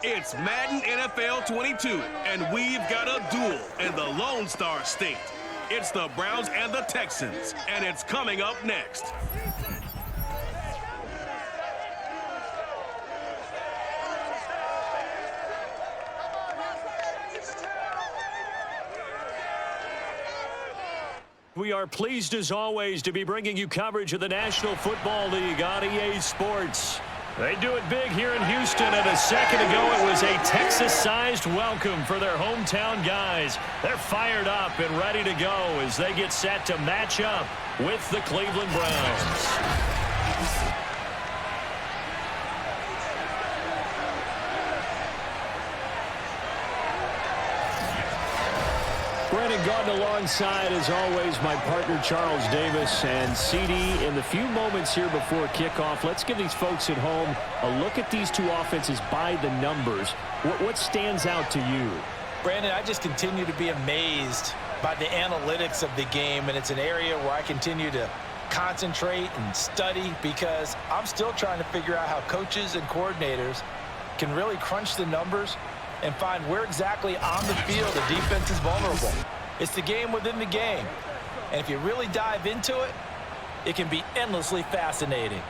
It's Madden NFL 22, and we've got a duel in the Lone Star State. It's the Browns and the Texans, and it's coming up next. We are pleased as always to be bringing you coverage of the National Football League on EA Sports. They do it big here in Houston, and a second ago it was a Texas-sized welcome for their hometown guys. They're fired up and ready to go as they get set to match up with the Cleveland Browns. Gordon alongside, as always, my partner Charles Davis and CD. In the few moments here before kickoff, let's give these folks at home a look at these two offenses by the numbers. What stands out to you? Brandon, I just continue to be amazed by the analytics of the game, and it's an area where I continue to concentrate and study because I'm still trying to figure out how coaches and coordinators can really crunch the numbers and find where exactly on the field the defense is vulnerable. It's the game within the game. And if you really dive into it, it can be endlessly fascinating.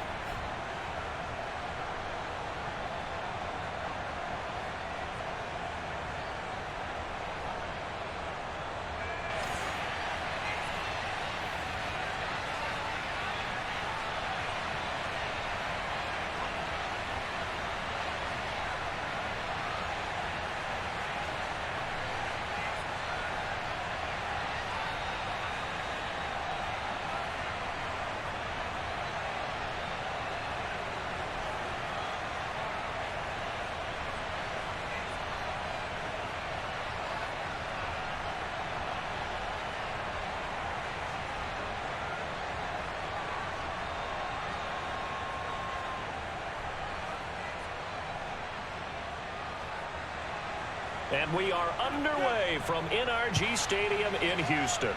And we are underway from NRG Stadium in Houston.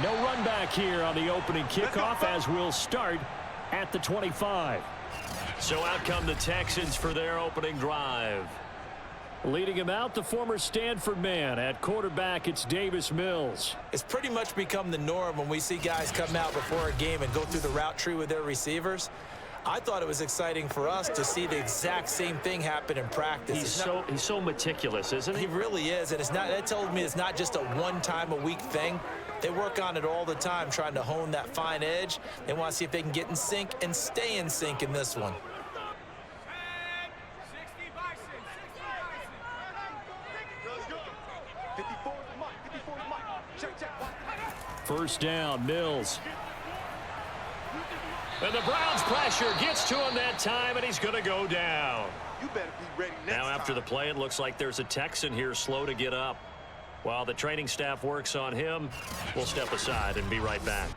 No run back here on the opening kickoff as we'll start at the 25. So out come the Texans for their opening drive. Leading him out, the former Stanford man. At quarterback, it's Davis Mills. It's pretty much become the norm when we see guys come out before a game and go through the route tree with their receivers. I thought it was exciting for us to see the exact same thing happen in practice. He's so meticulous, isn't he? He really is, and that told me it's not just a one-time-a-week thing. They work on it all the time, trying to hone that fine edge. They want to see if they can get in sync and stay in sync in this one. First down, Mills. And the Browns pressure gets to him that time, and he's going to go down. You better be ready next now, after time. the play, it looks like there's a Texan here slow to get up. While the training staff works on him, we'll step aside and be right back.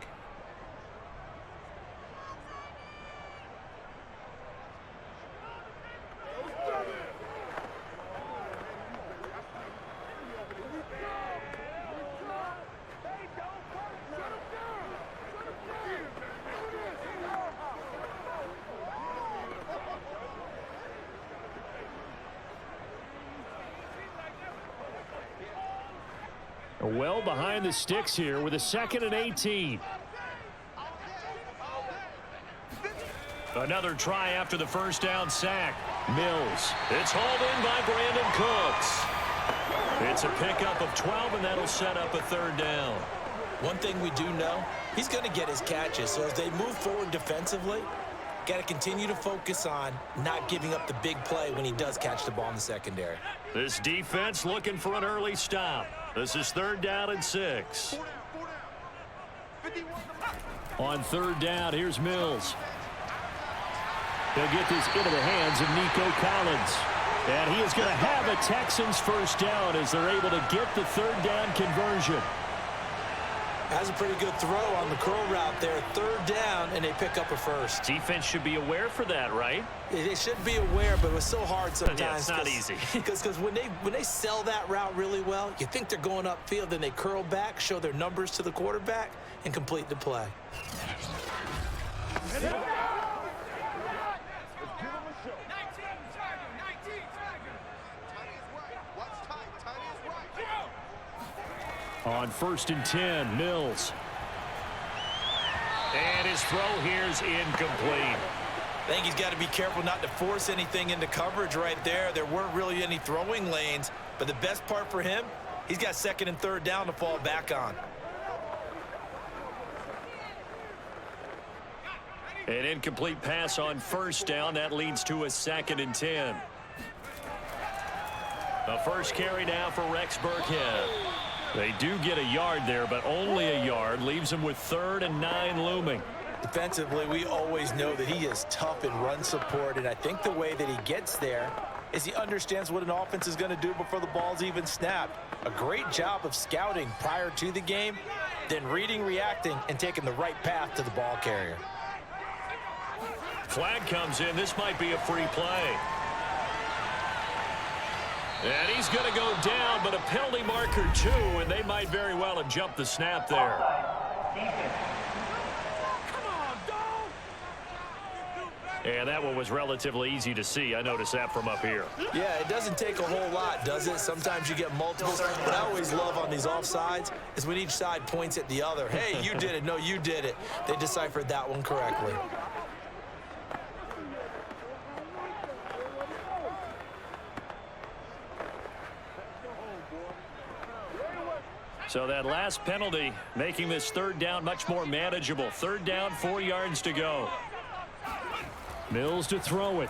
Well behind the sticks here with a 2nd and 18. Another try after the first down sack. Mills. It's hauled in by Brandon Cooks. It's a pickup of 12, and that'll set up a 3rd down. One thing we do know, he's going to get his catches. So as they move forward defensively, got to continue to focus on not giving up the big play when he does catch the ball in the secondary. This defense looking for an early stop. This is 3rd down and 6. On 3rd down, here's Mills. They'll get this into the hands of Nico Collins. And he is going to have a Texans first down as they're able to get the 3rd down conversion. Has a pretty good throw on the curl route there. 3rd down, and they pick up a first. Defense should be aware for that, right? They should be aware, but it was so hard sometimes. Yeah, it's not easy. Because when they sell that route really well, you think they're going upfield, then they curl back, show their numbers to the quarterback, and complete the play. On 1st and 10, Mills. And his throw here is incomplete. I think he's got to be careful not to force anything into coverage right there. There weren't really any throwing lanes, but the best part for him, he's got 2nd and 3rd down to fall back on. An incomplete pass on 1st down. That leads to a 2nd and 10. The first carry now for Rex Burkhead. They do get a yard there, but only a yard. Leaves them with 3rd and 9 looming. Defensively, we always know that he is tough in run support, and I think the way that he gets there is he understands what an offense is going to do before the ball's even snapped. A great job of scouting prior to the game, then reading, reacting, and taking the right path to the ball carrier. Flag comes in. This might be a free play. And he's going to go down, but a penalty marker too, and they might very well have jumped the snap there. And that one was relatively easy to see. I noticed that from up here. Yeah, it doesn't take a whole lot, does it? Sometimes you get multiples. What I always love on these offsides is when each side points at the other. Hey, you did it. No, you did it. They deciphered that one correctly. So that last penalty making this 3rd down much more manageable. 3rd down, 4 yards to go. Mills to throw it.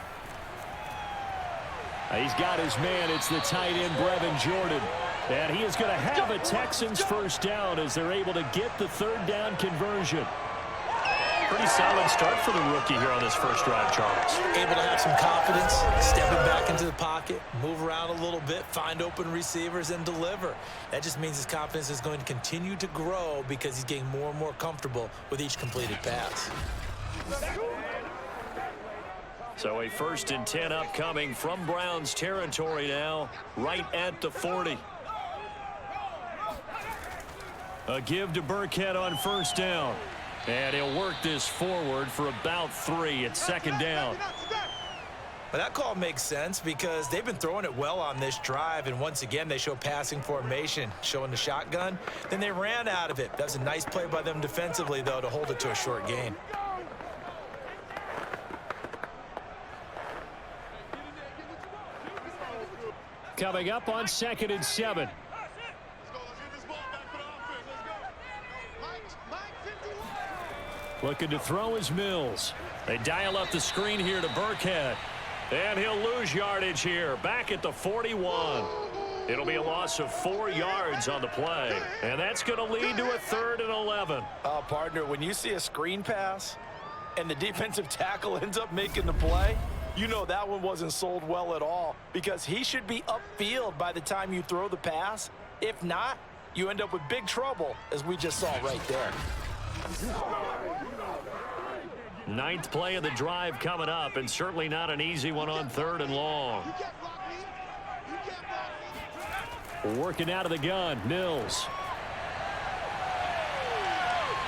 He's got his man. It's the tight end, Brevin Jordan. And he is going to have a Texans 1st down as they're able to get the 3rd down conversion. Pretty solid start for the rookie here on this first drive, Charles. Able to have some confidence, stepping back into the pocket, move around a little bit, find open receivers, and deliver. That just means his confidence is going to continue to grow because he's getting more and more comfortable with each completed pass. So a 1st and 10 upcoming from Browns territory now, right at the 40. A give to Burkhead on 1st down. And he'll work this forward for about 3 at 2nd down. But that call makes sense because they've been throwing it well on this drive, and once again they show passing formation, showing the shotgun. Then they ran out of it. That was a nice play by them defensively, though, to hold it to a short gain. Coming up on 2nd and 7. Looking to throw is Mills. They dial up the screen here to Burkhead. And he'll lose yardage here. Back at the 41. It'll be a loss of 4 yards on the play. And that's going to lead to a 3rd and 11. Partner, when you see a screen pass and the defensive tackle ends up making the play, you know that one wasn't sold well at all because he should be upfield by the time you throw the pass. If not, you end up with big trouble, as we just saw right there. 9th play of the drive coming up, and certainly not an easy one on 3rd and long. Working out of the gun, Mills.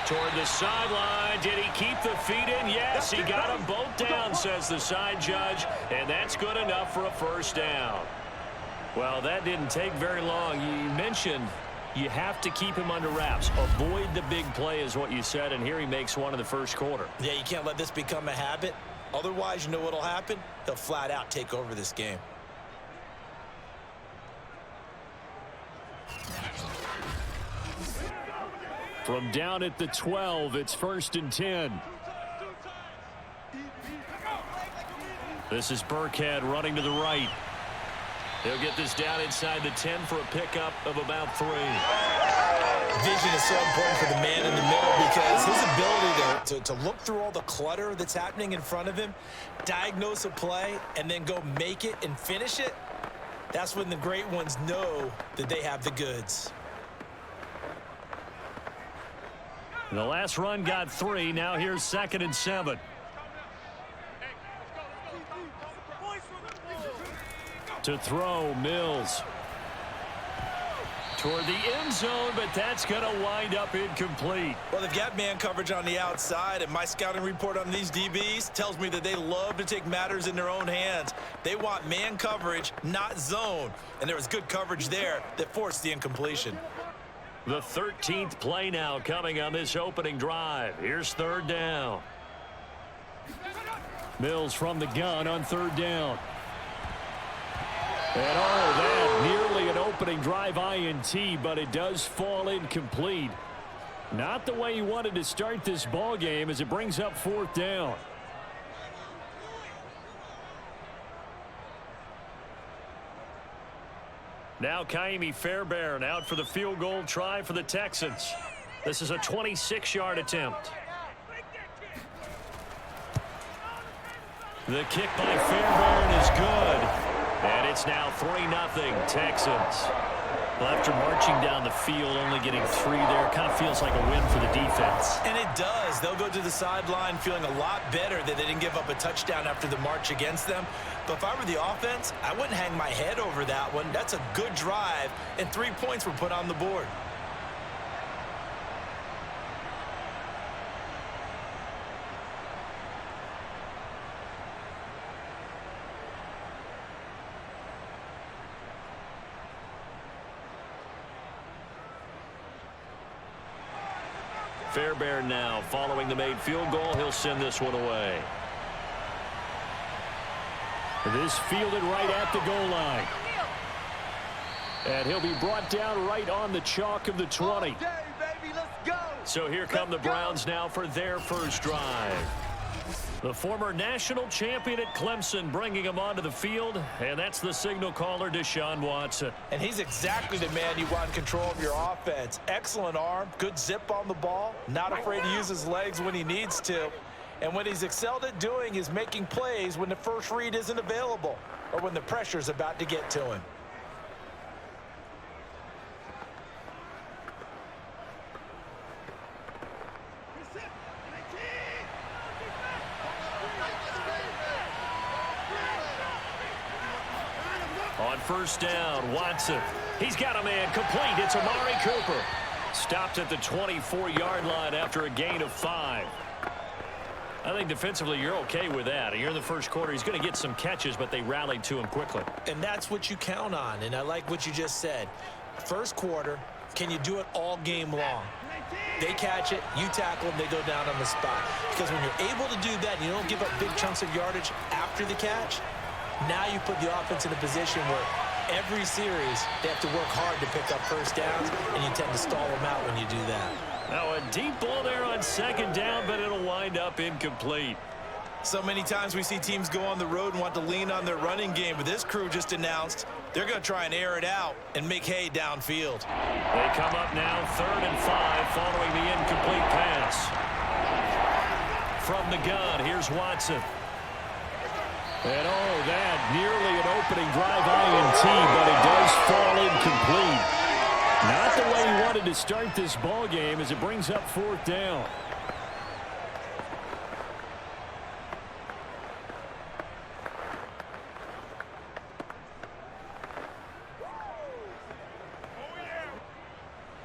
Toward the sideline. Did he keep the feet in? Yes, he got them both down, says the side judge, and that's good enough for a 1st down. Well, that didn't take very long. You mentioned you have to keep him under wraps. Avoid the big play is what you said, and here he makes one in the 1st quarter. Yeah, you can't let this become a habit. Otherwise, you know what'll happen? They'll flat out take over this game. From down at the 12, it's 1st and 10. This is Burkhead running to the right. He'll get this down inside the 10 for a pickup of about 3. Vision is so important for the man in the middle because his ability to look through all the clutter that's happening in front of him, diagnose a play, and then go make it and finish it, that's when the great ones know that they have the goods. The last run got 3. Now here's 2nd and 7. To throw, Mills. Toward the end zone, but that's going to wind up incomplete. Well, they've got man coverage on the outside, and my scouting report on these DBs tells me that they love to take matters in their own hands. They want man coverage, not zone. And there was good coverage there that forced the incompletion. The 13th play now coming on this opening drive. Here's third down. Mills from the gun on third down. And that nearly an opening drive INT, but it does fall incomplete. Not the way he wanted to start this ball game as it brings up fourth down. Now Kaimi Fairbairn out for the field goal try for the Texans. This is a 26-yard attempt. The kick by Fairbairn is good. And it's now 3-0 Texans. Well, after marching down the field, only getting 3 there, kind of feels like a win for the defense. And it does. They'll go to the sideline feeling a lot better that they didn't give up a touchdown after the march against them. But if I were the offense, I wouldn't hang my head over that one. That's a good drive, and 3 points were put on the board. Fairbairn now following the made field goal. He'll send this one away. This fielded right at the goal line. And he'll be brought down right on the chalk of the 20. So here come the Browns now for their first drive. The former national champion at Clemson bringing him onto the field, and that's the signal caller, Deshaun Watson. And he's exactly the man you want in control of your offense. Excellent arm, good zip on the ball, not afraid to use his legs when he needs to. And what he's excelled at doing is making plays when the first read isn't available or when the pressure's about to get to him. On first down, Watson. He's got a man complete. It's Amari Cooper. Stopped at the 24-yard line after a gain of 5. I think defensively you're okay with that. You're in the first quarter. He's going to get some catches, but they rallied to him quickly. And that's what you count on, and I like what you just said. First quarter, can you do it all game long? They catch it, you tackle them, they go down on the spot. Because when you're able to do that and you don't give up big chunks of yardage after the catch, now you put the offense in a position where every series they have to work hard to pick up first downs, and you tend to stall them out when you do that. Now a deep ball there on second down, but it'll wind up incomplete. So many times we see teams go on the road and want to lean on their running game, but this crew just announced they're going to try and air it out and make hay downfield. They come up now 3rd and 5 following the incomplete pass. From the gun, here's Watson. And that nearly an opening drive INT, but it does fall incomplete. Not the way he wanted to start this ball game as it brings up 4th down.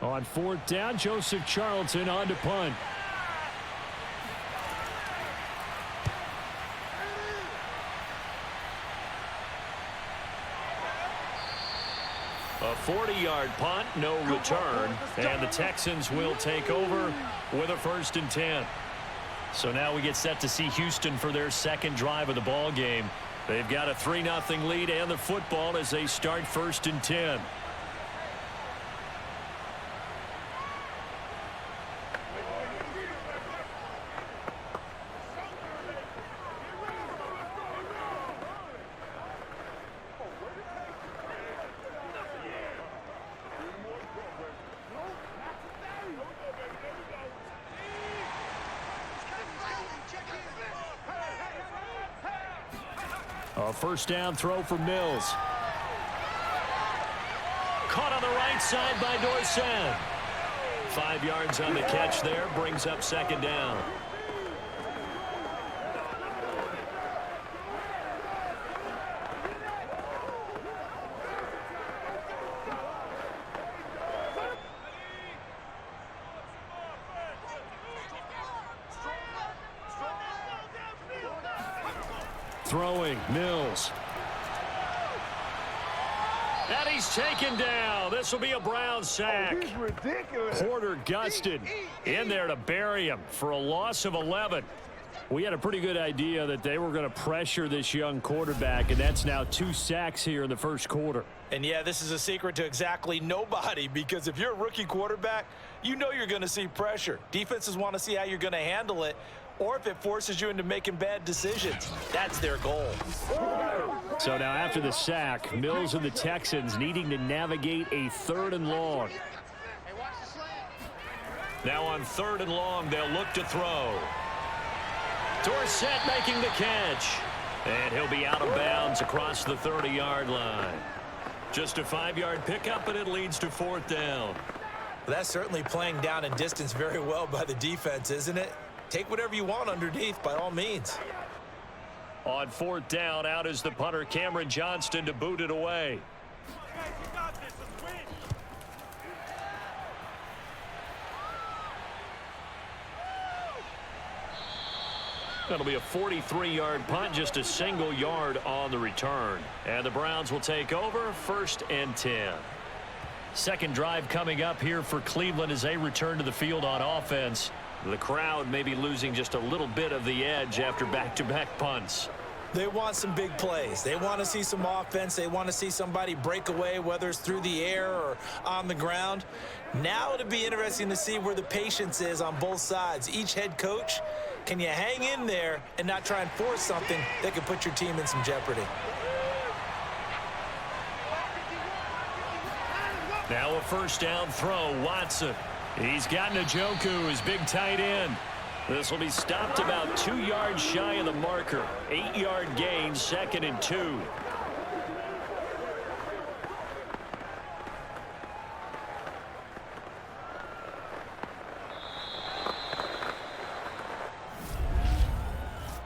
On 4th down, Joseph Charlton on to punt. A 40-yard punt, no return, and the Texans will take over with a 1st and 10. So now we get set to see Houston for their second drive of the ball game. They've got a 3-0 lead and the football as they start 1st and 10. A 1st down throw for Mills. Caught on the right side by Dorsett. 5 yards on the catch there, brings up 2nd down. Throwing, Mills. And he's taken down. This will be a Brown sack. Oh, he's ridiculous. Porter gusted in there to bury him for a loss of 11. We had a pretty good idea that they were going to pressure this young quarterback, and that's now 2 sacks here in the first quarter. And, yeah, this is a secret to exactly nobody, because if you're a rookie quarterback, you know you're going to see pressure. Defenses want to see how you're going to handle it, or if it forces you into making bad decisions. That's their goal. So now after the sack, Mills and the Texans needing to navigate a 3rd and long. Now on 3rd and long, they'll look to throw. Dorsett making the catch. And he'll be out of bounds across the 30-yard line. Just a 5-yard pickup, and it leads to 4th down. That's certainly playing down in distance very well by the defense, isn't it? Take whatever you want underneath, by all means. On 4th down, out is the punter, Cameron Johnston, to boot it away. That'll be a 43-yard punt, just a single yard on the return. And the Browns will take over, 1st and 10. Second drive coming up here for Cleveland as they return to the field on offense. The crowd may be losing just a little bit of the edge after back-to-back punts. They want some big plays. They want to see some offense. They want to see somebody break away, whether it's through the air or on the ground. Now it'll be interesting to see where the patience is on both sides. Each head coach, can you hang in there and not try and force something that could put your team in some jeopardy? Now a 1st down throw, Watson. He's got Njoku, his big tight end. This will be stopped about 2 yards shy of the marker. 8-yard gain, 2nd and 2.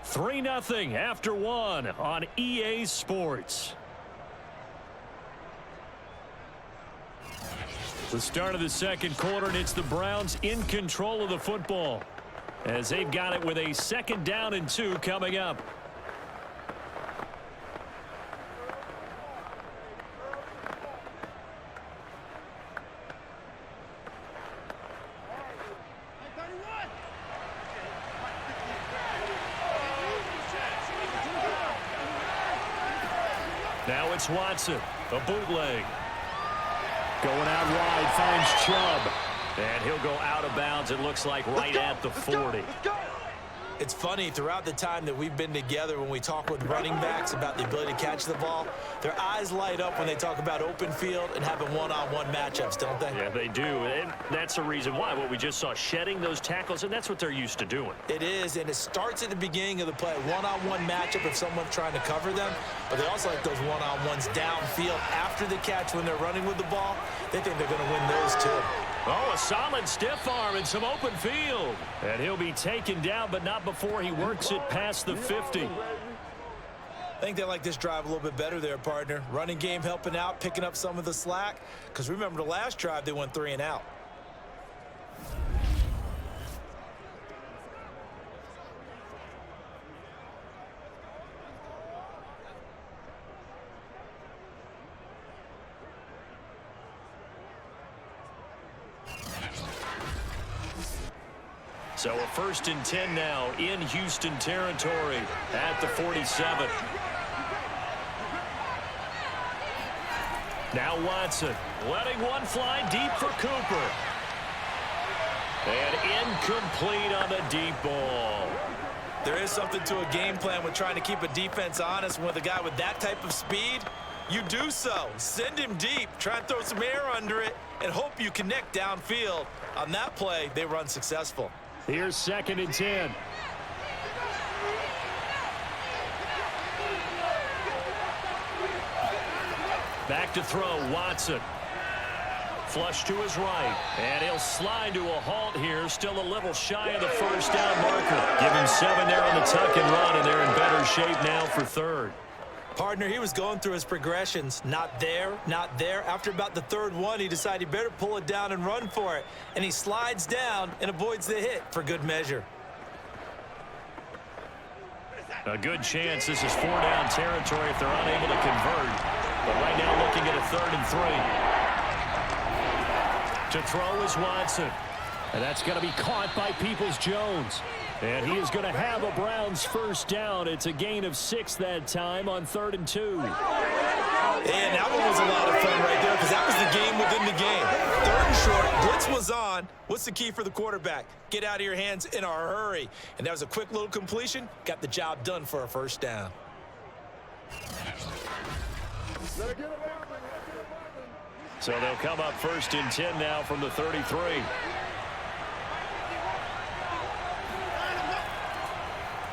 $3-0 after 1 on EA Sports. The start of the second quarter, and it's the Browns in control of the football as they've got it with a 2nd down and 2 coming up. Now it's Watson, a bootleg. Going out wide, finds Chubb. And he'll go out of bounds, it looks like, right at the 40. It's funny, throughout the time that we've been together, when we talk with running backs about the ability to catch the ball, their eyes light up when they talk about open field and having one-on-one matchups, don't they? Yeah, they do. And that's the reason why. What we just saw, shedding those tackles, and that's what they're used to doing. It is, and it starts at the beginning of the play. One-on-one matchup if someone's trying to cover them, but they also like those one-on-ones downfield after the catch when they're running with the ball. They think they're going to win those too. Oh, a solid stiff arm and some open field. And he'll be taken down, but not before he works it past the 50. I think they like this drive a little bit better there, partner. Running game helping out, picking up some of the slack. Because remember the last drive, they went 3 and out. So a 1st and 10 now in Houston territory at the 47. Now Watson letting one fly deep for Cooper. And incomplete on the deep ball. There is something to a game plan with trying to keep a defense honest. With a guy with that type of speed, you do so. Send him deep, try and throw some air under it, and hope you connect downfield. On that play, they were unsuccessful. Here's 2nd and 10. Back to throw, Watson. Flush to his right, and he'll slide to a halt here, still a little shy of the 1st down marker. Give him 7 there on the tuck and run, and they're in better shape now for 3rd. Partner, he was going through his progressions. Not there, not there. After about the 3rd one, he decided he better pull it down and run for it. And he slides down and avoids the hit for good measure. A good chance this is 4 down territory if they're unable to convert. But right now looking at a 3rd and 3. To throw is Watson. And that's going to be caught by Peoples-Jones. And he is going to have a Browns first down. It's a gain of 6 that time on 3rd and 2. And that one was a lot of fun right there because that was the game within the game. 3rd and short, blitz was on. What's the key for the quarterback? Get out of your hands in a hurry. And that was a quick little completion. Got the job done for a first down. So they'll come up 1st and 10 now from the 33.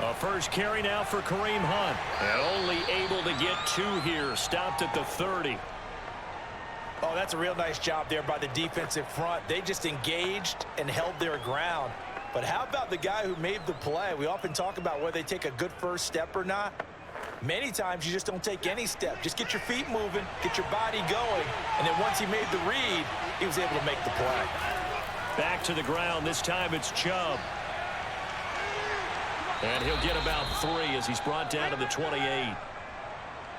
A first carry now for Kareem Hunt. And only able to get 2 here. Stopped at the 30. Oh, that's a real nice job there by the defensive front. They just engaged and held their ground. But how about the guy who made the play? We often talk about whether they take a good first step or not. Many times you just don't take any step. Just get your feet moving, get your body going, and then once he made the read, he was able to make the play. Back to the ground. This time it's Chubb. And he'll get about 3 as he's brought down to the 28.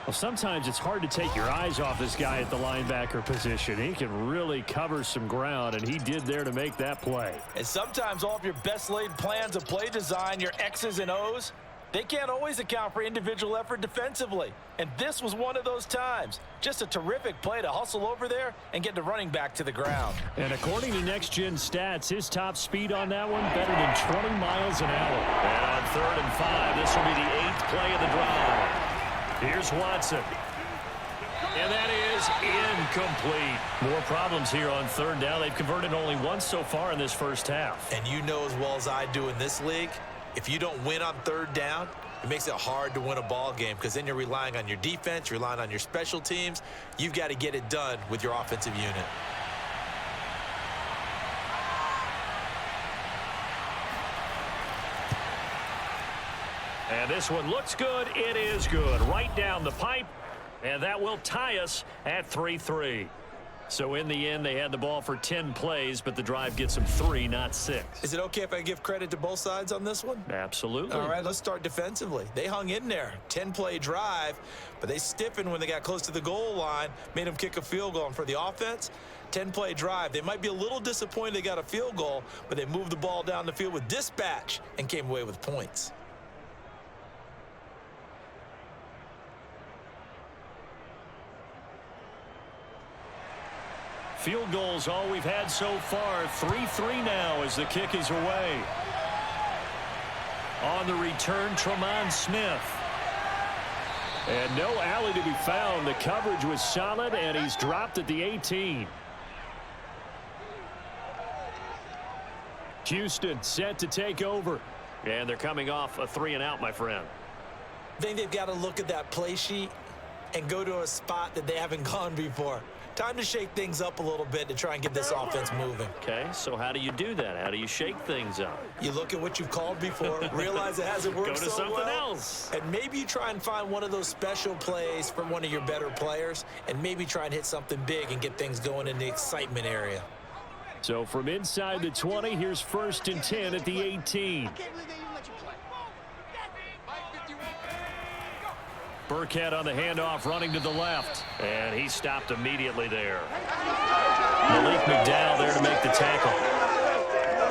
Well, sometimes it's hard to take your eyes off this guy at the linebacker position. He can really cover some ground, and he did there to make that play. And sometimes all of your best laid plans of play design, your X's and O's, they can't always account for individual effort defensively. And this was one of those times. Just a terrific play to hustle over there and get the running back to the ground. And according to Next Gen Stats, his top speed on that one better than 20 miles an hour. And on 3rd and 5, this will be the 8th play of the drive. Here's Watson. And that is incomplete. More problems here on 3rd down. They've converted only once so far in this first half. And you know as well as I do in this league, if you don't win on 3rd down, it makes it hard to win a ball game because then you're relying on your defense, you're relying on your special teams. You've got to get it done with your offensive unit. And this one looks good. It is good. Right down the pipe. And that will tie us at 3-3. So in the end, they had the ball for 10 plays, but the drive gets them 3, not 6. Is it okay if I give credit to both sides on this one? Absolutely. All right, let's start defensively. They hung in there. 10-play drive, but they stiffened when they got close to the goal line, made them kick a field goal. And for the offense, 10-play drive. They might be a little disappointed they got a field goal, but they moved the ball down the field with dispatch and came away with points. Field goals all we've had so far. 3-3 now as the kick is away. On the return, Tremont Smith. And no alley to be found. The coverage was solid, and he's dropped at the 18. Houston set to take over. And they're coming off a 3-and-out, my friend. I think they've got to look at that play sheet and go to a spot that they haven't gone before. Time to shake things up a little bit to try and get this offense moving. Okay, so how do you do that? How do you shake things up? You look at what you've called before, realize it hasn't worked Go to so something well, else. and maybe you try and find one of those special plays from one of your better players, and maybe try and hit something big and get things going in the excitement area. So from inside the 20, here's 1st and 10 at the 18. Burkhead on the handoff, running to the left. And he stopped immediately there. Malik McDowell there to make the tackle.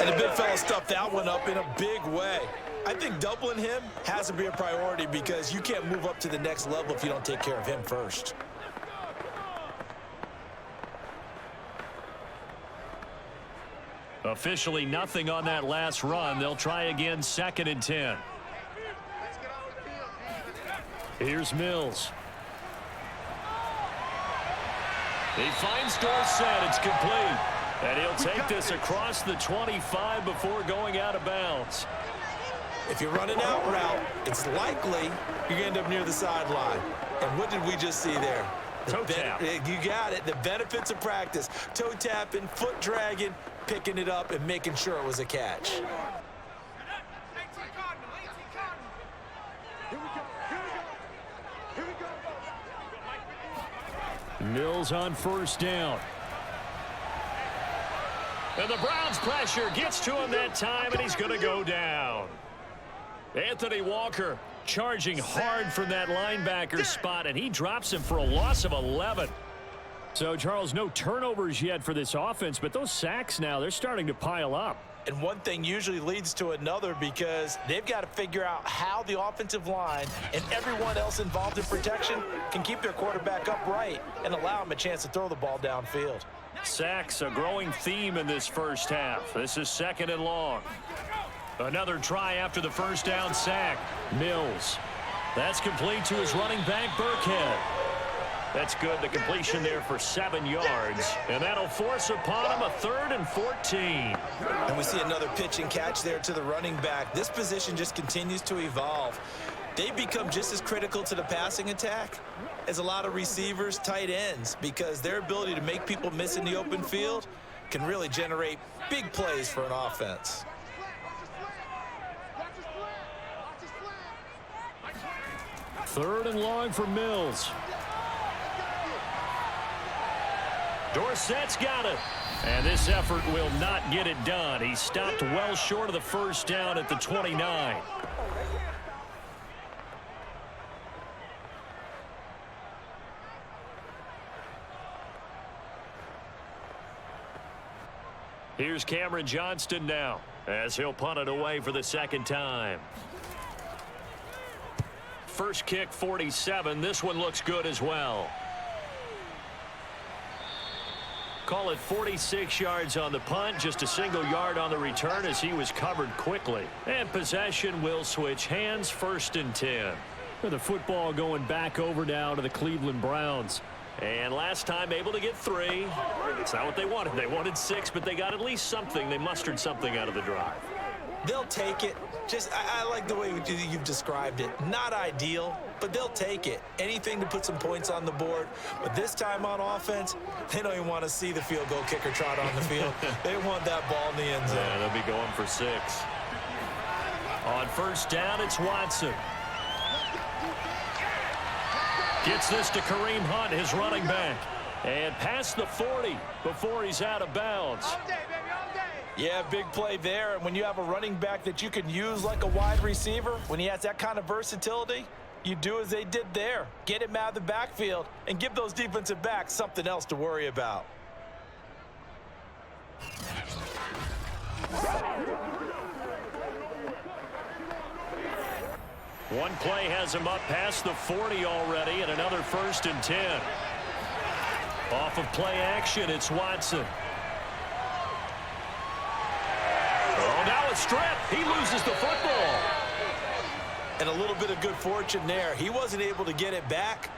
And the big fella stuffed that one up in a big way. I think doubling him has to be a priority because you can't move up to the next level if you don't take care of him first. Officially nothing on that last run. They'll try again, 2nd and 10. Here's Mills. He finds Dorsett. It's complete. And he'll take this across the 25 before going out of bounds. If you're running out route, it's likely you're going to end up near the sideline. And what did we just see there? Toe tap. You got it. The benefits of practice. Toe tapping, foot dragging, picking it up, and making sure it was a catch. Mills on 1st down. And the Browns pressure gets to him that time, and he's going to go down. Anthony Walker Charging hard from that linebacker spot, and he drops him for a loss of 11. So, Charles, no turnovers yet for this offense, but those sacks now, they're starting to pile up. And one thing usually leads to another because they've got to figure out how the offensive line and everyone else involved in protection can keep their quarterback upright and allow him a chance to throw the ball downfield. Sacks, a growing theme in this first half. This is 2nd and long. Another try after the first down sack. Mills. That's complete to his running back, Burkhead. That's good. The completion there for 7 yards. And that'll force upon him a 3rd and 14. And we see another pitch and catch there to the running back. This position just continues to evolve. They become just as critical to the passing attack as a lot of receivers, tight ends, because their ability to make people miss in the open field can really generate big plays for an offense. Third and long for Mills. Dorsett's got it. And this effort will not get it done. He stopped well short of the first down at the 29. Here's Cameron Johnston now as he'll punt it away for the 2nd time. First kick, 47. This one looks good as well. Call it 46 yards on the punt, just a single yard on the return as he was covered quickly. And possession will switch hands, 1st and 10. With the football going back over now to the Cleveland Browns. And last time able to get 3. It's not what they wanted. They wanted 6, but they got at least something. They mustered something out of the drive. They'll take it. I like the way you've described it. Not ideal, but they'll take it. Anything to put some points on the board. But this time on offense, they don't even want to see the field goal kicker trot on the field. They want that ball in the end zone. Yeah, they'll be going for 6. On first down, it's Watson. Gets this to Kareem Hunt, his running back. And past the 40 before he's out of bounds. Yeah, big play there. And when you have a running back that you can use like a wide receiver, when he has that kind of versatility, you do as they did there. Get him out of the backfield and give those defensive backs something else to worry about. One play has him up past the 40 already, and another 1st and 10. Off of play action, it's Watson. Oh, now it's stripped. He loses the football. And a little bit of good fortune there. He wasn't able to get it back,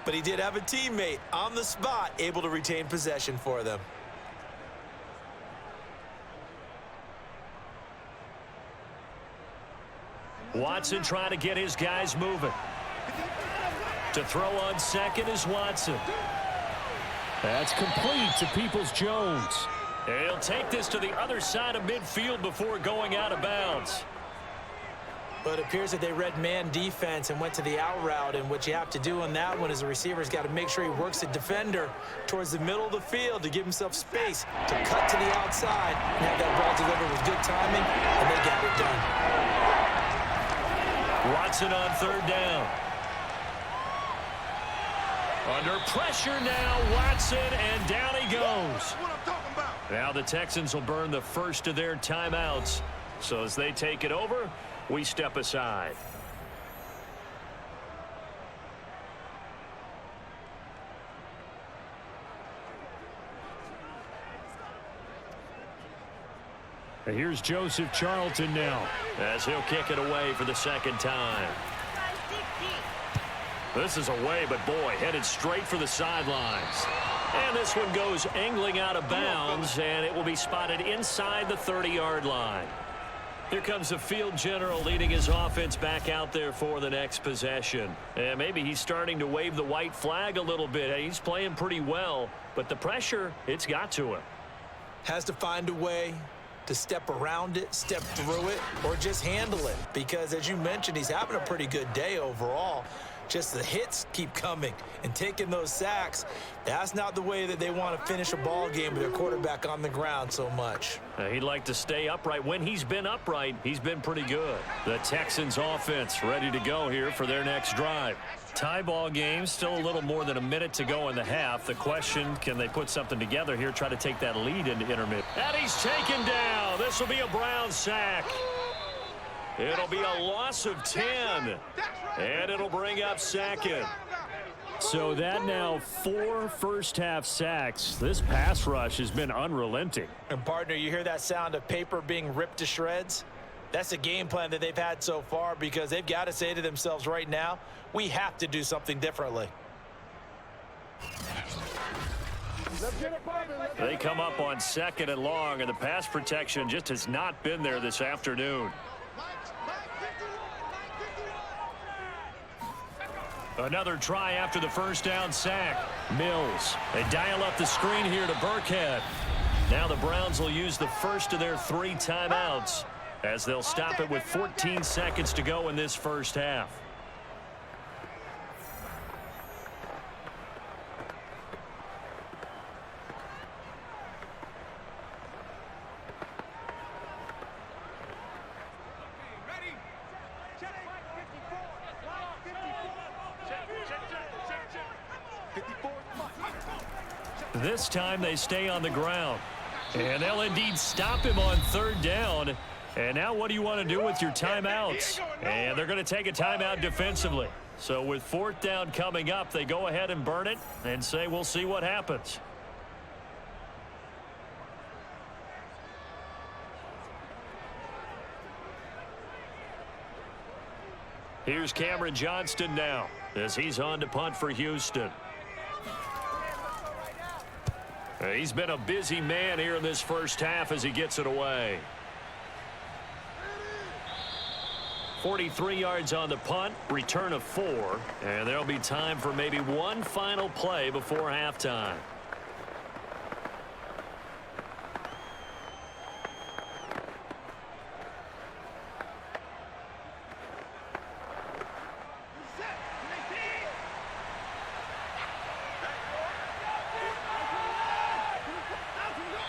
but he did have a teammate on the spot able to retain possession for them. Watson trying to get his guys moving. To throw on second is Watson. That's complete to Peoples-Jones. He'll take this to the other side of midfield before going out of bounds. But it appears that they read man defense and went to the out route, and what you have to do on that one is the receiver's got to make sure he works the defender towards the middle of the field to give himself space to cut to the outside and have that ball delivered with good timing, and they got it done. Watson on third down. Under pressure now, Watson, and down he goes. Now the Texans will burn the first of their timeouts. So as they take it over, we step aside. And here's Joseph Charlton now, as he'll kick it away for the second time. This is away, but boy, headed straight for the sidelines. And this one goes angling out of bounds, and it will be spotted inside the 30-yard line. Here comes the field general leading his offense back out there for the next possession. And maybe he's starting to wave the white flag a little bit. He's playing pretty well, but the pressure, it's got to him. Has to find a way to step around it, step through it, or just handle it. Because as you mentioned, he's having a pretty good day overall. Just the hits keep coming and taking those sacks. That's not the way that they want to finish a ball game with their quarterback on the ground so much. He'd like to stay upright. When he's been upright, he's been pretty good. The Texans offense ready to go here for their next drive. Tie ball game, still a little more than a minute to go in the half. The question, can they put something together here, try to take that lead into intermission? And he's taken down. This will be a Brown sack. It'll be a loss of 10. And it'll bring up second. So that now 4 first-half sacks. This pass rush has been unrelenting. And, partner, you hear that sound of paper being ripped to shreds? That's a game plan that they've had so far because they've got to say to themselves right now, we have to do something differently. They come up on 2nd and long, and the pass protection just has not been there this afternoon. Another try after the first down sack. Mills. They dial up the screen here to Burkhead. Now the Browns will use the first of their 3 timeouts as they'll stop it with 14 seconds to go in this first half. This time they stay on the ground. And they'll indeed stop him on 3rd down. And now what do you want to do with your timeouts? And they're going to take a timeout defensively. So with 4th down coming up, they go ahead and burn it and say we'll see what happens. Here's Cameron Johnston now as he's on to punt for Houston. He's been a busy man here in this first half as he gets it away. 43 yards on the punt, return of 4, and there'll be time for maybe one final play before halftime.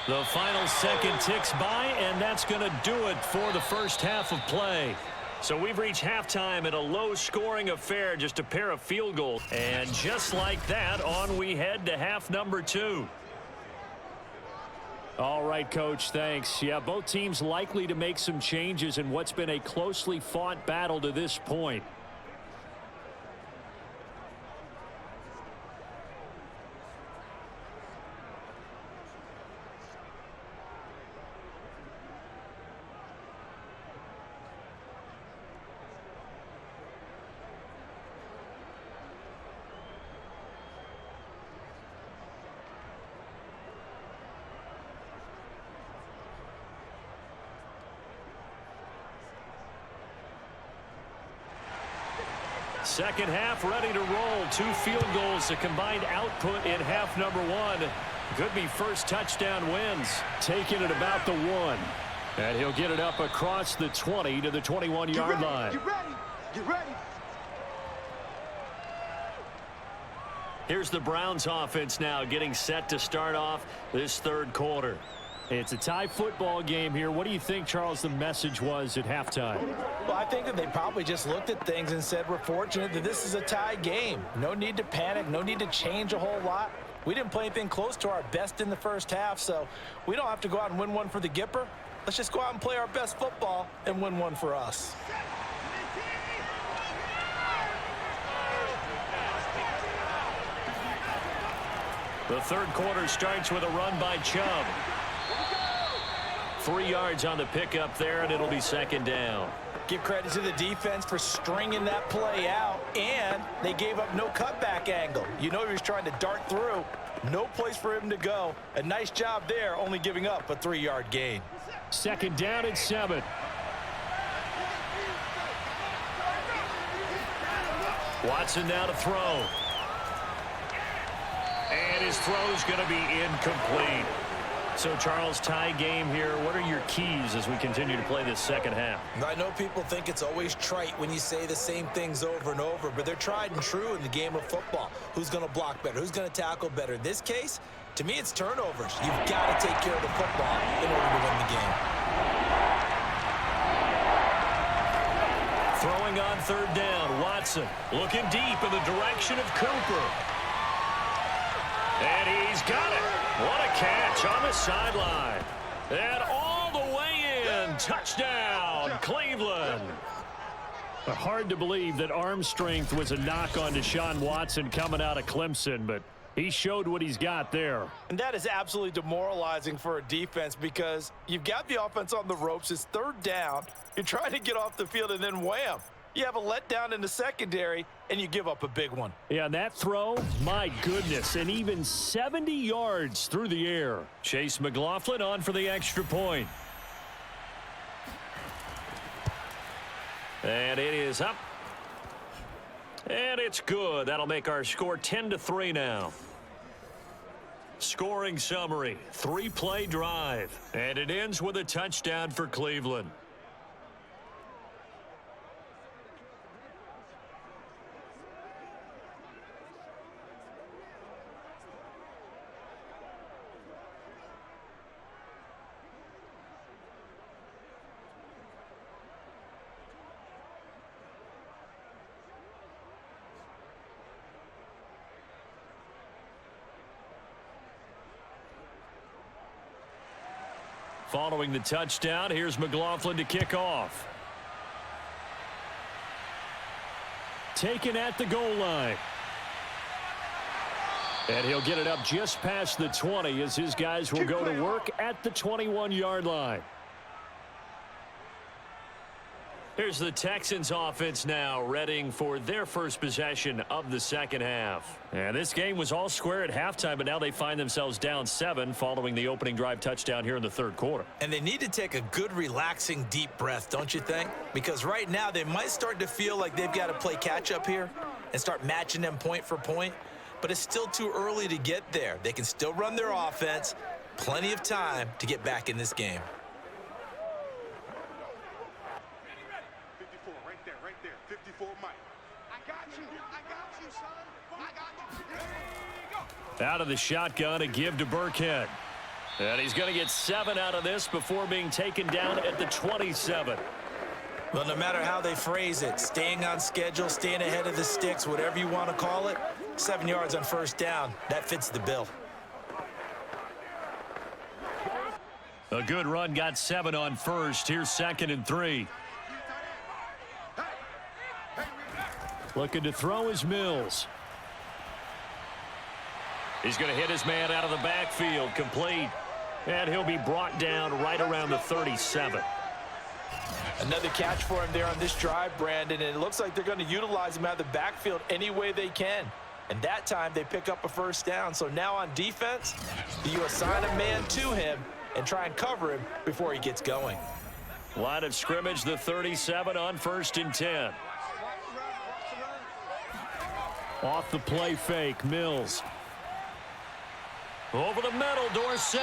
The final second ticks by, and that's going to do it for the first half of play. So we've reached halftime in a low-scoring affair, just a pair of field goals. And just like that, on we head to half number 2. All right, Coach, thanks. Yeah, both teams likely to make some changes in what's been a closely fought battle to this point. Second half ready to roll. 2 field goals, the combined output in half number 1. Could be first touchdown wins. Taking it about the 1. And he'll get it up across the 20 to the 21-yard line. Get ready. Get ready. Here's the Browns offense now getting set to start off this 3rd quarter. It's a tie football game here. What do you think, Charles, the message was at halftime? Well, I think that they probably just looked at things and said, we're fortunate that this is a tie game. No need to panic. No need to change a whole lot. We didn't play anything close to our best in the first half, so we don't have to go out and win one for the Gipper. Let's just go out and play our best football and win one for us. The 3rd quarter starts with a run by Chubb. 3 yards on the pickup there, and it'll be 2nd down. Give credit to the defense for stringing that play out, and they gave up no cutback angle. You know he was trying to dart through. No place for him to go. A nice job there, only giving up a 3-yard gain. 2nd down and 7. Watson now to throw. And his throw's going to be incomplete. So, Charles, tie game here. What are your keys as we continue to play this second half? I know people think it's always trite when you say the same things over and over, but they're tried and true in the game of football. Who's going to block better? Who's going to tackle better? In this case, to me, it's turnovers. You've got to take care of the football in order to win the game. Throwing on third down, Watson looking deep in the direction of Cooper. And he's got it. What a catch on the sideline. And all the way in. Touchdown, Cleveland. Hard to believe that arm strength was a knock on Deshaun Watson coming out of Clemson, but he showed what he's got there. And that is absolutely demoralizing for a defense because you've got the offense on the ropes. It's third down. You're trying to get off the field, and then wham. You have a letdown in the secondary, and you give up a big one. Yeah, and that throw, my goodness, and even 70 yards through the air. Chase McLaughlin on for the extra point. And it is up. And it's good. That'll make our score 10-3 now. Scoring summary, 3-play drive. And it ends with a touchdown for Cleveland. Following the touchdown, here's McLaughlin to kick off. Taken at the goal line. And he'll get it up just past the 20 as his guys will go to work at the 21-yard line. Here's the Texans offense now, readying for their first possession of the second half. And this game was all square at halftime, but now they find themselves down 7 following the opening drive touchdown here in the third quarter. And they need to take a good, relaxing, deep breath, don't you think? Because right now they might start to feel like they've got to play catch-up here and start matching them point for point. But it's still too early to get there. They can still run their offense. Plenty of time to get back in this game. Out of the shotgun, a give to Burkhead. And he's going to get 7 out of this before being taken down at the 27. Well, no matter how they phrase it, staying on schedule, staying ahead of the sticks, whatever you want to call it, 7 yards on first down, that fits the bill. A good run, got 7 on first. Here's 2nd and 3. Looking to throw is Mills. He's going to hit his man out of the backfield, complete. And he'll be brought down right around the 37. Another catch for him there on this drive, Brandon, and it looks like they're going to utilize him out of the backfield any way they can. And that time they pick up a first down. So now on defense, you assign a man to him and try and cover him before he gets going. Line of scrimmage, the 37 on 1st and 10. Off the play fake, Mills. Over the middle, Dorsett.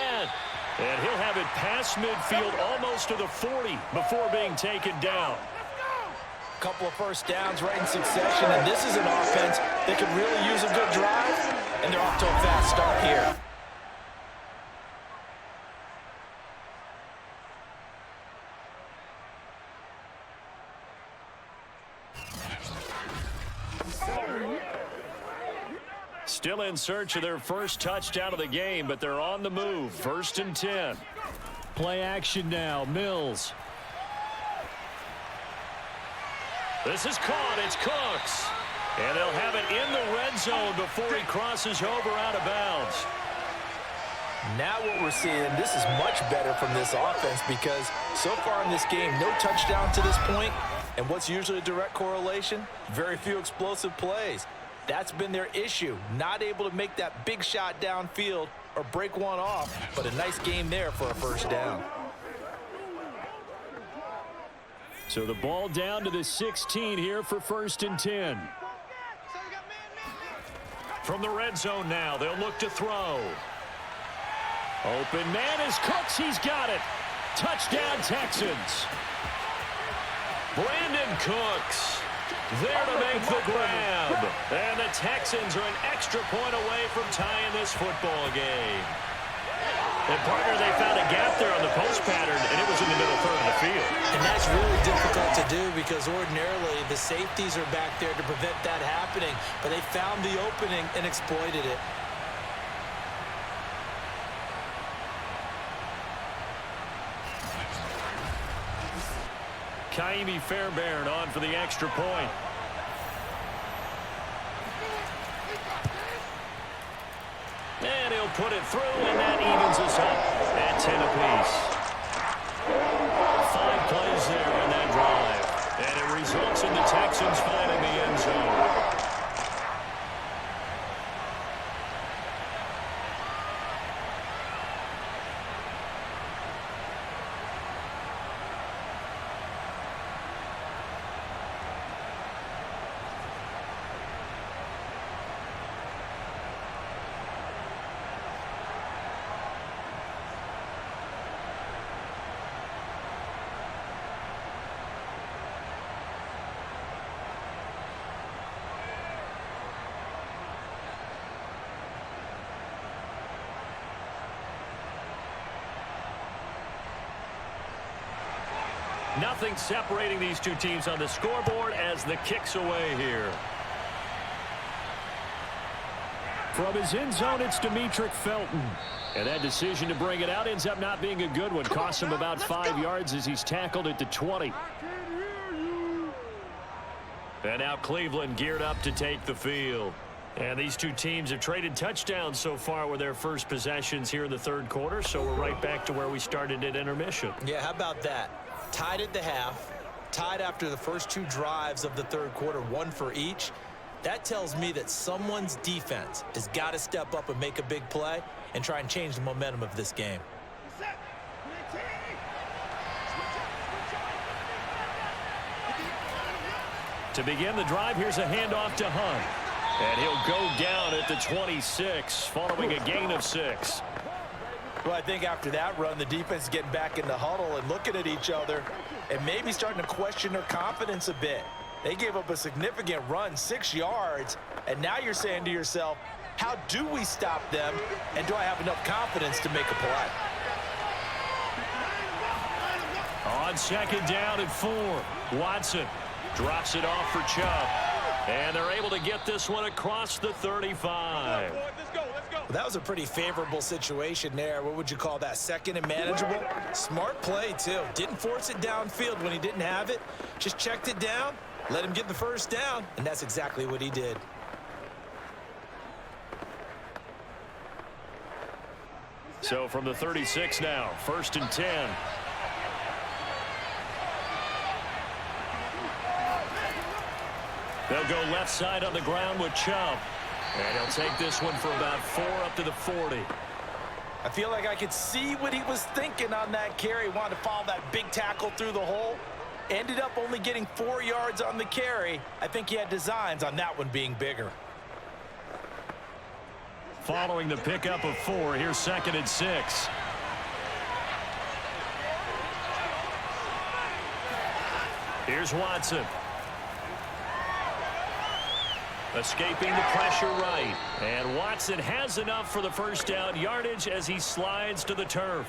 And he'll have it past midfield almost to the 40 before being taken down. A couple of first downs right in succession, and this is an offense that could really use a good drive, and they're off to a fast start here. Still in search of their first touchdown of the game, but they're on the move. 1st and 10. Play action now, Mills. This is caught. It's Cooks. And they'll have it in the red zone before he crosses over out of bounds. Now what we're seeing, this is much better from this offense because so far in this game, no touchdown to this point. And what's usually a direct correlation? Very few explosive plays. That's been their issue, not able to make that big shot downfield or break one off, but a nice game there for a first down. So the ball down to the 16 here for 1st and 10. From the red zone now, they'll look to throw. Open man is Cooks. He's got it. Touchdown, Texans. Brandon Cooks there to make the grab. And the Texans are an extra point away from tying this football game. And, partner, they found a gap there on the post pattern, and it was in the middle third of the field. And that's really difficult to do because ordinarily the safeties are back there to prevent that happening. But they found the opening and exploited it. Kaimi Fairbairn on for the extra point. And he'll put it through, and that evens us up at 10 apiece. 5 plays there in that drive. And it results in the Texans finding the end zone. Nothing separating these two teams on the scoreboard as the kick's away here. From his end zone, it's Demetric Felton. And that decision to bring it out ends up not being a good one. Costs him about 5 yards as he's tackled at the 20. And now Cleveland geared up to take the field. And these two teams have traded touchdowns so far with their first possessions here in the third quarter, so we're right back to where we started at intermission. Yeah, how about that? Tied at the half, tied after the first 2 drives of the third quarter, 1 for each. That tells me that someone's defense has got to step up and make a big play and try and change the momentum of this game. To begin the drive, here's a handoff to Hunt. And he'll go down at the 26, following a gain of 6. Well, I think after that run, the defense is getting back in the huddle and looking at each other and maybe starting to question their confidence a bit. They gave up a significant run, 6 yards, and now you're saying to yourself, how do we stop them, and do I have enough confidence to make a play? On second down at 4, Watson drops it off for Chubb. And they're able to get this one across the 35. That was a pretty favorable situation there. What would you call that? Second and manageable? Smart play, too. Didn't force it downfield when he didn't have it. Just checked it down, let him get the first down, and that's exactly what he did. So from the 36 now, 1st and 10. They'll go left side on the ground with Chubb. And he'll take this one for about 4 up to the 40. I feel like I could see what he was thinking on that carry. Wanted to follow that big tackle through the hole. Ended up only getting 4 yards on the carry. I think he had designs on that one being bigger. Following the pickup of 4, here's 2nd and 6. Here's Watson. Escaping the pressure right. And Watson has enough for the first down yardage as he slides to the turf.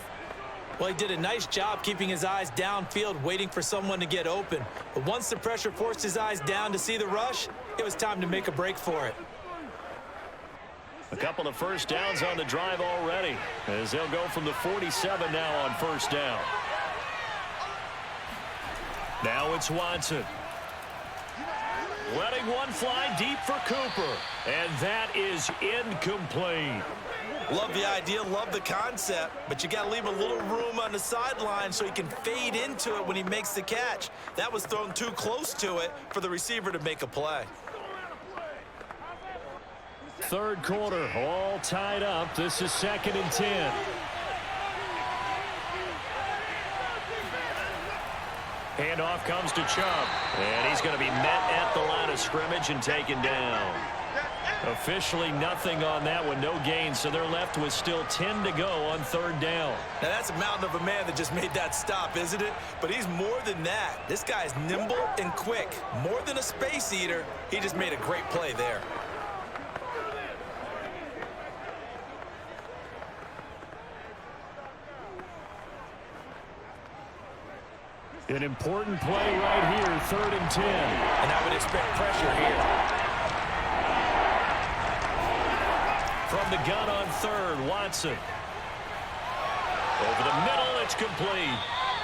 Well, he did a nice job keeping his eyes downfield, waiting for someone to get open. But once the pressure forced his eyes down to see the rush, it was time to make a break for it. A couple of first downs on the drive already, as they'll go from the 47 now on first down. Now it's Watson. Letting one fly deep for Cooper. And that is incomplete. Love the idea, love the concept, but you got to leave a little room on the sideline so he can fade into it when he makes the catch. That was thrown too close to it for the receiver to make a play. Third quarter, all tied up. This is 2nd and 10. Handoff comes to Chubb, and he's going to be met at the line of scrimmage and taken down. Officially nothing on that one, no gain, so they're left with still 10 to go on third down. Now, that's a mountain of a man that just made that stop, isn't it? But he's more than that. This guy's nimble and quick. More than a space eater, he just made a great play there. An important play right here, 3rd and 10. And I would expect pressure here. From the gun on third, Watson. Over the middle, it's complete.